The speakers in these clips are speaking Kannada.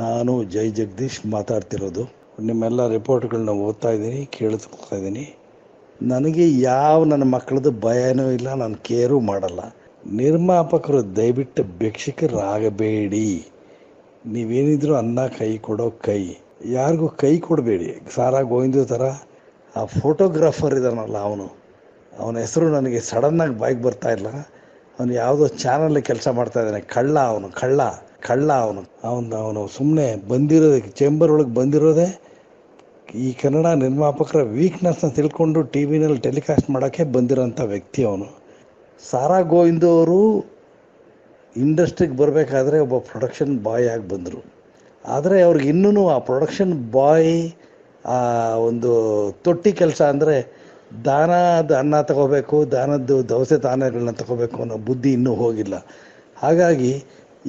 ನಾನು ಜೈ ಜಗದೀಶ್ ಮಾತಾಡ್ತಿರೋದು. ನಿಮ್ಮೆಲ್ಲ ರಿಪೋರ್ಟ್ಗಳನ್ನ ಓದ್ತಾ ಇದ್ದೀನಿ, ಕೇಳಿಸ್ಕೊತಾ ಇದ್ದೀನಿ. ನನಗೆ ನನ್ನ ಮಕ್ಕಳದ್ದು ಭಯನೂ ಇಲ್ಲ, ನಾನು ಕೇರು ಮಾಡಲ್ಲ. ನಿರ್ಮಾಪಕರು ದಯವಿಟ್ಟು ಭಿಕ್ಷುಕರಾಗಬೇಡಿ. ನೀವೇನಿದ್ರು ಅನ್ನ ಕೈ ಕೊಡೋ ಕೈ, ಯಾರಿಗೂ ಕೈ ಕೊಡಬೇಡಿ. ಸಾರಾ ಗೋವಿಂದ ಥರ ಆ ಫೋಟೋಗ್ರಾಫರ್ ಇದ್ದಾನಲ್ಲ, ಅವನ ಹೆಸರು ನನಗೆ ಸಡನ್ನಾಗಿ ಬಾಯಿಗೆ ಬರ್ತಾ ಇಲ್ಲ. ಅವನು ಯಾವುದೋ ಚಾನಲ್ ಕೆಲಸ ಮಾಡ್ತಾ ಇದ್ದಾನೆ. ಕಳ್ಳ ಅವನು ಸುಮ್ಮನೆ ಬಂದಿರೋದಕ್ಕೆ ಚೇಂಬರ್ ಒಳಗೆ ಬಂದಿರೋದೇ ಈ ಕನ್ನಡ ನಿರ್ಮಾಪಕರ ವೀಕ್ನೆಸ್ನ ತಿಳ್ಕೊಂಡು ಟಿ ವಿನಲ್ಲಿ ಟೆಲಿಕಾಸ್ಟ್ ಮಾಡೋಕ್ಕೆ ಬಂದಿರೋಂಥ ವ್ಯಕ್ತಿ ಅವನು. ಸಾರಾ ಗೋವಿಂದ ಅವರು ಇಂಡಸ್ಟ್ರಿಗೆ ಬರಬೇಕಾದ್ರೆ ಒಬ್ಬ ಪ್ರೊಡಕ್ಷನ್ ಬಾಯ್ ಆಗಿ ಬಂದರು. ಆದರೆ ಅವ್ರಿಗೆ ಇನ್ನೂ ಆ ಪ್ರೊಡಕ್ಷನ್ ಬಾಯ್ ಒಂದು ತೊಟ್ಟಿ ಕೆಲಸ ಅಂದರೆ ದಾನದ ಅನ್ನ ತಗೋಬೇಕು, ದಾನದ್ದು ದವಸೆ ದಾನಗಳನ್ನ ತಗೋಬೇಕು ಅನ್ನೋ ಬುದ್ಧಿ ಇನ್ನೂ ಹೋಗಿಲ್ಲ. ಹಾಗಾಗಿ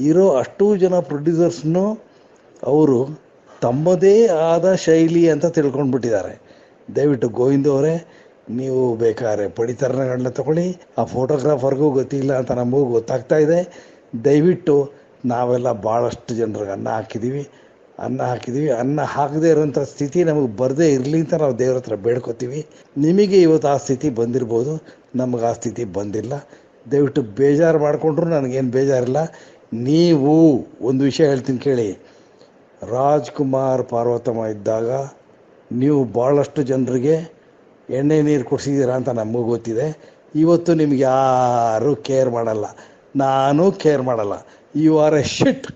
ಇರೋ ಅಷ್ಟೂ ಜನ ಪ್ರೊಡ್ಯೂಸರ್ಸ್ನು ಅವರು ತಮ್ಮದೇ ಆದ ಶೈಲಿ ಅಂತ ತಿಳ್ಕೊಂಡ್ಬಿಟ್ಟಿದ್ದಾರೆ. ದಯವಿಟ್ಟು ಗೋವಿಂದ ಅವರೇ, ನೀವು ಬೇಕಾದ್ರೆ ಪಡಿತರಣಗಳನ್ನ ತಗೊಳ್ಳಿ. ಆ ಫೋಟೋಗ್ರಾಫರ್ಗೂ ಗೊತ್ತಿಲ್ಲ ಅಂತ ನಮಗೂ ಗೊತ್ತಾಗ್ತಾ ಇದೆ. ದಯವಿಟ್ಟು ನಾವೆಲ್ಲ ಭಾಳಷ್ಟು ಜನರಿಗೆ ಅನ್ನ ಹಾಕಿದ್ದೀವಿ. ಅನ್ನ ಹಾಕದೇ ಇರೋಂಥ ಸ್ಥಿತಿ ನಮಗೆ ಬರದೇ ಇರಲಿ ಅಂತ ನಾವು ದೇವ್ರ ಹತ್ರ ಬೇಡ್ಕೊತೀವಿ. ನಿಮಗೆ ಇವತ್ತು ಆ ಸ್ಥಿತಿ ಬಂದಿರ್ಬೋದು, ನಮಗೆ ಆ ಸ್ಥಿತಿ ಬಂದಿಲ್ಲ. ದಯವಿಟ್ಟು ಬೇಜಾರು ಮಾಡಿಕೊಂಡ್ರು ನನಗೇನು ಬೇಜಾರಿಲ್ಲ. ನೀವು ಒಂದು ವಿಷಯ ಹೇಳ್ತೀನಿ ಕೇಳಿ. ರಾಜ್ಕುಮಾರ್ ಪಾರ್ವತಮ್ಮ ಇದ್ದಾಗ ನೀವು ಭಾಳಷ್ಟು ಜನರಿಗೆ ಎಣ್ಣೆ ನೀರು ಕೊಡಿಸಿದ್ದೀರಾ ಅಂತ ನಮಗೂ ಗೊತ್ತಿದೆ. ಇವತ್ತು ನಿಮಗೆ ಯಾರೂ ಕೇರ್ ಮಾಡಲ್ಲ, ನಾನು ಕೇರ್ ಮಾಡಲ್ಲ. You are a shit.